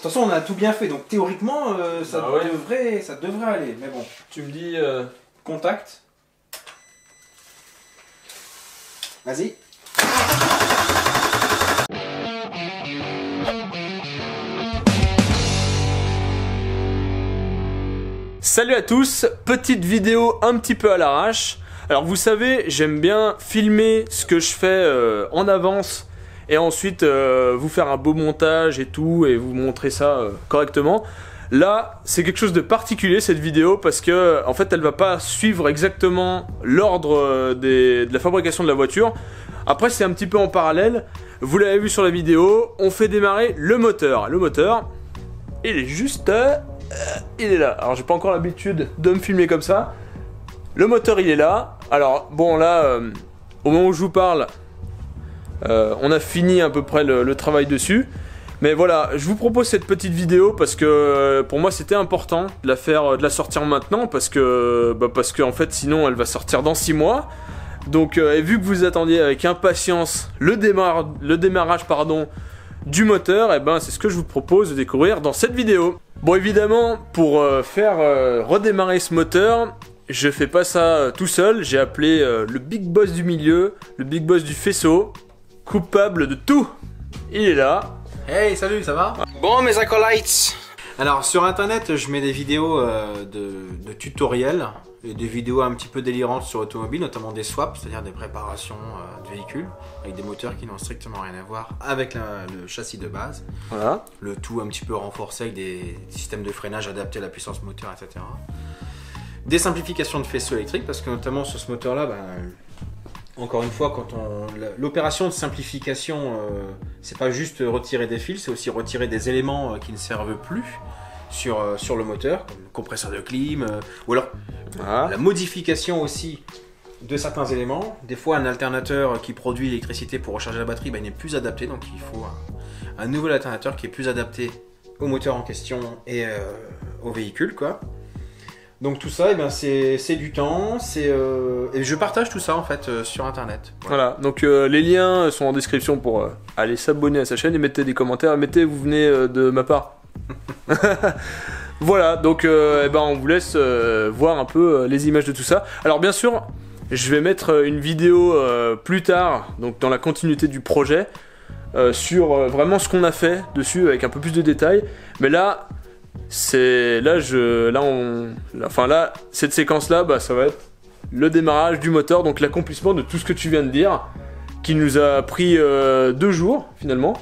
façon, on a tout bien fait, donc théoriquement, ça, Ah ouais. ça devrait aller. Mais bon, Tu me dis... contact. Vas-y. Salut à tous, petite vidéo un petit peu à l'arrache. Alors vous savez, j'aime bien filmer ce que je fais en avance et ensuite vous faire un beau montage et tout et vous montrer ça correctement. Là, c'est quelque chose de particulier cette vidéo parce que en fait, elle va pas suivre exactement l'ordre de la fabrication de la voiture. Après, c'est un petit peu en parallèle. Vous l'avez vu sur la vidéo, on fait démarrer le moteur. Le moteur, il est juste... il est là. Alors j'ai pas encore l'habitude de me filmer comme ça. Le moteur il est là. Alors bon là, au moment où je vous parle, on a fini à peu près le travail dessus. Mais voilà, je vous propose cette petite vidéo parce que pour moi c'était important de la faire, de la sortir maintenant parce que en fait sinon elle va sortir dans 6 mois. Donc et vu que vous attendiez avec impatience le démarrage pardon, du moteur, et ben c'est ce que je vous propose de découvrir dans cette vidéo. Bon évidemment pour faire redémarrer ce moteur, je fais pas ça tout seul, j'ai appelé le big boss du milieu, le big boss du faisceau, coupable de tout. Il est là. Hey, salut, ça va? Bon mes acolytes. Alors sur internet je mets des vidéos de tutoriels et des vidéos un petit peu délirantes sur l'automobile, notamment des swaps, c'est-à-dire des préparations de véhicules avec des moteurs qui n'ont strictement rien à voir avec le châssis de base. Voilà. Le tout un petit peu renforcé avec des systèmes de freinage adaptés à la puissance moteur, etc. Des simplifications de faisceau électrique parce que notamment sur ce moteur là, encore une fois, quand l'opération de simplification, c'est pas juste retirer des fils, c'est aussi retirer des éléments qui ne servent plus sur le moteur, comme le compresseur de clim, ou alors la modification aussi de certains éléments. Des fois, un alternateur qui produit l'électricité pour recharger la batterie, il n'est plus adapté, donc il faut un nouvel alternateur qui est plus adapté au moteur en question et au véhicule, quoi. Donc tout ça, c'est du temps, et je partage tout ça en fait sur internet. Voilà, donc les liens sont en description pour aller s'abonner à sa chaîne et mettez des commentaires, vous venez de ma part. Voilà, donc on vous laisse voir un peu les images de tout ça. Alors bien sûr, je vais mettre une vidéo plus tard, donc dans la continuité du projet, sur vraiment ce qu'on a fait dessus avec un peu plus de détails. Mais là... cette séquence là ça va être le démarrage du moteur, donc l'accomplissement de tout ce que tu viens de dire qui nous a pris 2 jours finalement.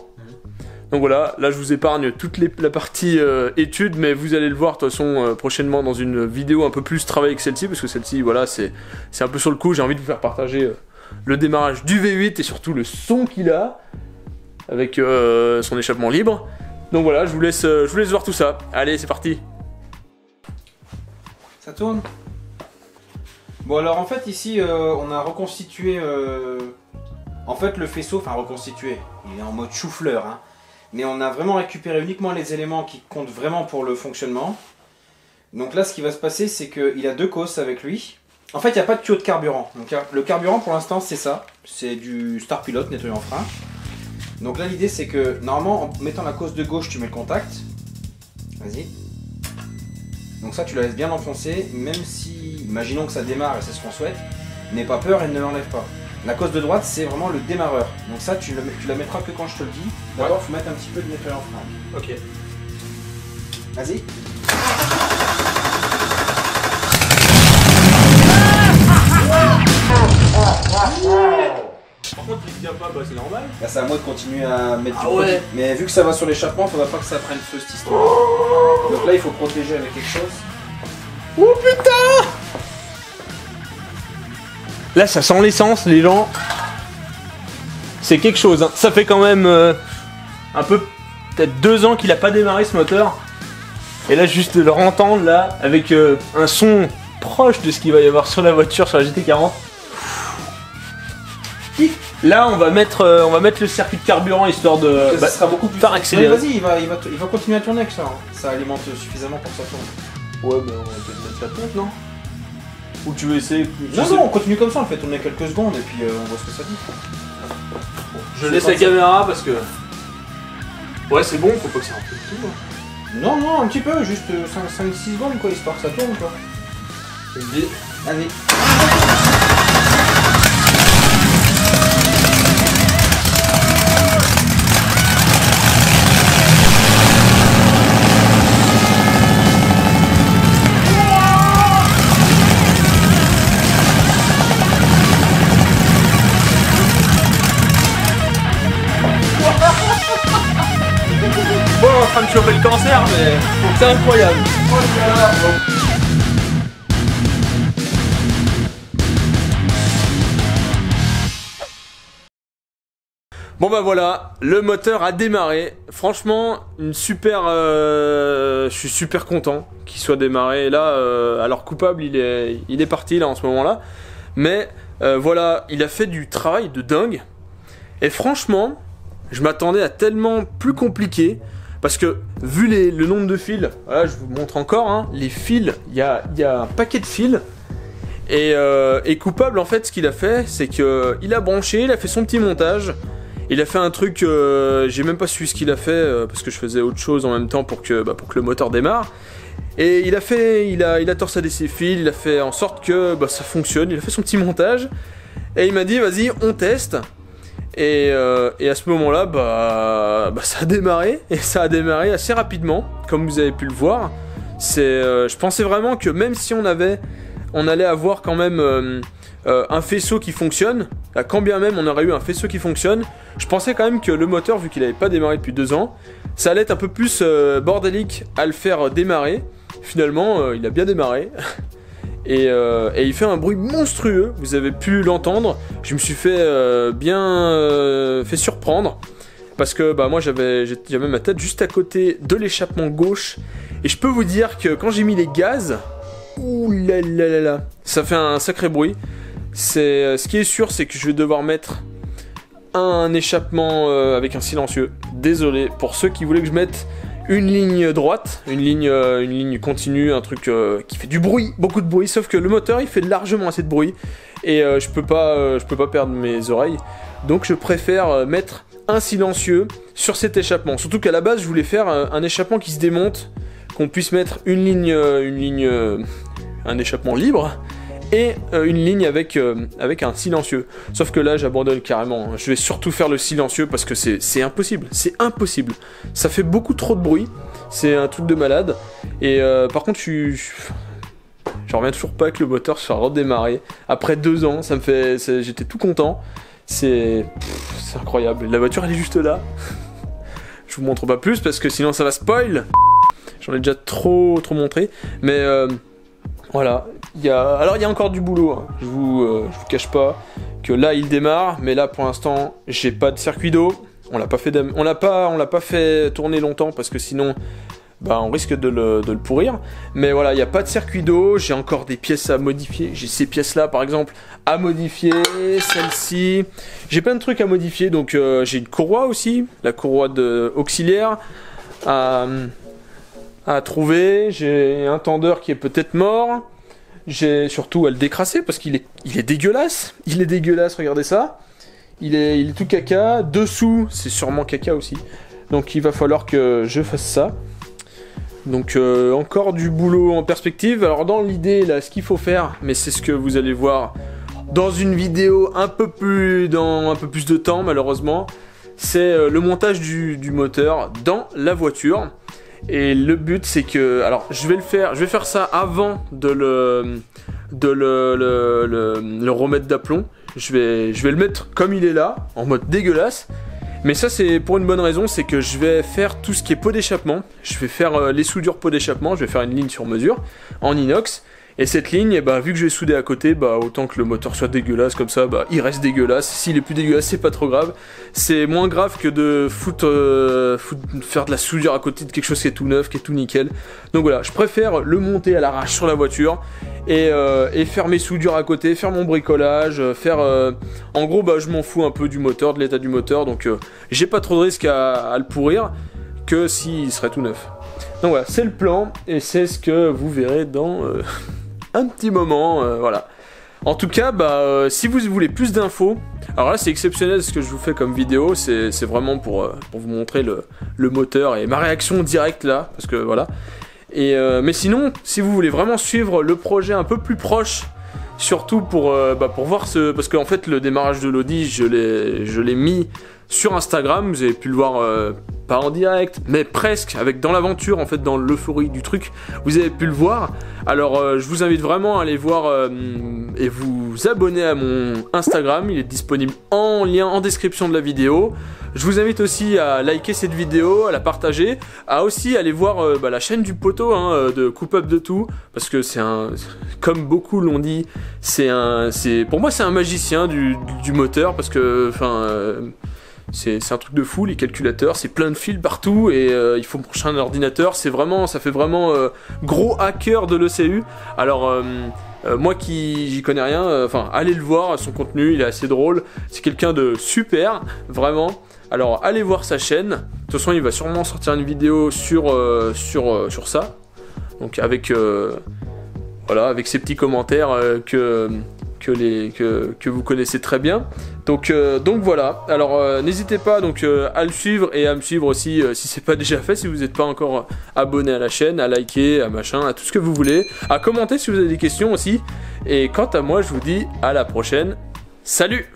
Donc voilà, là je vous épargne toute la partie étude, mais vous allez le voir de toute façon prochainement dans une vidéo un peu plus travaillée que celle-ci, parce que celle-ci voilà c'est un peu sur le coup. J'ai envie de vous faire partager le démarrage du V8 et surtout le son qu'il a avec son échappement libre. Donc voilà, je vous laisse voir tout ça. Allez, c'est parti. Ça tourne? Bon alors en fait ici on a reconstitué en fait le faisceau, enfin reconstitué, il est en mode chou-fleur, hein. Mais on a vraiment récupéré uniquement les éléments qui comptent vraiment pour le fonctionnement. Donc là ce qui va se passer c'est qu'il a 2 cosses avec lui. En fait il n'y a pas de tuyau de carburant. Donc le carburant pour l'instant c'est ça, c'est du Star Pilot nettoyant frein. Donc là l'idée c'est que normalement en mettant la cosse de gauche tu mets le contact. Vas-y. Donc ça tu la laisses bien enfoncer, même si, imaginons que ça démarre et c'est ce qu'on souhaite, n'aie pas peur et ne l'enlève pas. La cosse de droite c'est vraiment le démarreur. Donc ça tu la mettras que quand je te le dis. D'abord il faut mettre un petit peu de nettoyant frein. Ok. Vas-y. Par contre, il tient pas, c'est normal. Là c'est à moi de continuer à mettre du ouais. produit. Mais vu que ça va sur l'échappement, faudra pas que ça prenne feu cette histoire. Donc là il faut protéger avec quelque chose. Oh putain! Là ça sent l'essence les gens. C'est quelque chose, hein. Ça fait quand même un peu, peut-être 2 ans qu'il a pas démarré ce moteur. Et là juste de le entendre là, avec un son proche de ce qu'il va y avoir sur la voiture, sur la GT40. Là on va mettre le circuit de carburant histoire de Ça sera beaucoup plus faire accélérer. Vas-y, il va continuer à tourner avec ça. Hein. Ça alimente suffisamment pour que ça tourne. Ouais, on va peut-être mettre la pompe, non? Ou tu veux essayer? Non, on continue comme ça, on le fait tourner quelques secondes et puis on voit ce que ça dit. Je laisse la caméra parce que... Ouais, c'est bon, faut pas que ça un peu de tout. Hein. Non, un petit peu, juste 5-6 secondes quoi, histoire que ça tourne quoi. Allez. Bon, en train de choper le cancer, mais c'est incroyable. Bon bah voilà, le moteur a démarré. Franchement, une super. Je suis super content qu'il soit démarré. Et là, alors coupable, il est parti là en ce moment-là. Mais voilà, il a fait du travail de dingue. Et franchement, je m'attendais à tellement plus compliqué. Parce que vu le nombre de fils, voilà, je vous montre encore, hein, les fils, il y a un paquet de fils. Et coupable, en fait, ce qu'il a fait, c'est qu'il a branché, il a fait son petit montage. Il a fait un truc, j'ai même pas su ce qu'il a fait, parce que je faisais autre chose en même temps pour que le moteur démarre. Et il a torsadé ses fils, il a fait en sorte que ça fonctionne, il a fait son petit montage. Et il m'a dit, vas-y, on teste. Et à ce moment-là, ça a démarré, et ça a démarré assez rapidement, comme vous avez pu le voir. Je pensais vraiment que même si on allait avoir quand même un faisceau qui fonctionne, quand bien même on aurait eu un faisceau qui fonctionne, je pensais quand même que le moteur, vu qu'il n'avait pas démarré depuis 2 ans, ça allait être un peu plus bordélique à le faire démarrer. Finalement, il a bien démarré. Et il fait un bruit monstrueux, vous avez pu l'entendre. Je me suis fait fait surprendre. Parce que moi j'avais ma tête juste à côté de l'échappement gauche. Et je peux vous dire que quand j'ai mis les gaz, ouh là là là là, ça fait un sacré bruit. Ce qui est sûr, c'est que je vais devoir mettre un échappement avec un silencieux. Désolé pour ceux qui voulaient que je mette une ligne droite, une ligne continue, un truc qui fait du bruit, beaucoup de bruit, sauf que le moteur il fait largement assez de bruit et je peux pas perdre mes oreilles, donc je préfère mettre un silencieux sur cet échappement. Surtout qu'à la base je voulais faire un échappement qui se démonte, qu'on puisse mettre un échappement libre et une ligne avec un silencieux. Sauf que là j'abandonne carrément, je vais surtout faire le silencieux parce que c'est impossible, ça fait beaucoup trop de bruit, c'est un truc de malade. Et par contre j'en reviens toujours pas que le moteur soit redémarré après 2 ans, j'étais tout content, c'est incroyable. La voiture elle est juste là. Je vous montre pas plus parce que sinon ça va spoil, j'en ai déjà trop montré, mais voilà, il y a encore du boulot, hein. Je vous cache pas que là il démarre, mais là pour l'instant j'ai pas de circuit d'eau, on l'a pas fait tourner longtemps parce que sinon on risque de le pourrir, mais voilà, il n'y a pas de circuit d'eau, j'ai encore des pièces à modifier, j'ai ces pièces là par exemple à modifier, celle-ci, j'ai plein de trucs à modifier, donc j'ai une courroie aussi, la courroie auxiliaire à trouver, j'ai un tendeur qui est peut-être mort, j'ai surtout à le décrasser parce qu'il est dégueulasse, regardez ça, il est tout caca, dessous c'est sûrement caca aussi, donc il va falloir que je fasse ça. Donc encore du boulot en perspective. Alors dans l'idée là, ce qu'il faut faire, mais c'est ce que vous allez voir dans une vidéo dans un peu plus de temps malheureusement, c'est le montage du moteur dans la voiture. Et le but c'est que, alors je vais faire ça avant de le remettre d'aplomb. Je vais le mettre comme il est là, en mode dégueulasse. Mais ça c'est pour une bonne raison, c'est que je vais faire tout ce qui est pot d'échappement. Je vais faire les soudures pot d'échappement, je vais faire une ligne sur mesure en inox. Et cette ligne, vu que je vais souder à côté, autant que le moteur soit dégueulasse comme ça, il reste dégueulasse. S'il est plus dégueulasse, c'est pas trop grave. C'est moins grave que de faire de la soudure à côté de quelque chose qui est tout neuf, qui est tout nickel. Donc voilà, je préfère le monter à l'arrache sur la voiture et faire mes soudures à côté, faire mon bricolage, en gros, je m'en fous un peu du moteur, de l'état du moteur, donc j'ai pas trop de risque à le pourrir que s'il serait tout neuf. Donc voilà, c'est le plan et c'est ce que vous verrez dans un petit moment, voilà. En tout cas, si vous voulez plus d'infos, Alors là c'est exceptionnel ce que je vous fais comme vidéo, c'est vraiment pour vous montrer le moteur et ma réaction directe là, parce que voilà. Et mais sinon, si vous voulez vraiment suivre le projet un peu plus proche, surtout pour voir parce qu'en fait le démarrage de l'Audi je l'ai mis sur Instagram, vous avez pu le voir pas en direct mais presque, avec dans l'aventure en fait, dans l'euphorie du truc, vous avez pu le voir. Alors je vous invite vraiment à aller voir et vous abonner à mon Instagram, il est disponible en lien en description de la vidéo. Je vous invite aussi à liker cette vidéo, à la partager, à aussi aller voir la chaîne du poteau de Coupe Up de Tout, parce que c'est comme beaucoup l'ont dit, pour moi c'est un magicien du moteur, parce que c'est un truc de fou, les calculateurs, c'est plein de fils partout et il faut brancher un ordinateur, ça fait vraiment gros hacker de l'ECU. Alors moi qui j'y connais rien, allez le voir, son contenu il est assez drôle, c'est quelqu'un de super, vraiment. Alors allez voir sa chaîne, de toute façon il va sûrement sortir une vidéo sur ça, donc avec avec ces petits commentaires que vous connaissez très bien. Donc voilà, alors n'hésitez pas à le suivre et à me suivre aussi si c'est pas déjà fait, si vous n'êtes pas encore abonné à la chaîne, à liker, à machin, à tout ce que vous voulez, à commenter si vous avez des questions aussi. Et quant à moi je vous dis à la prochaine, salut!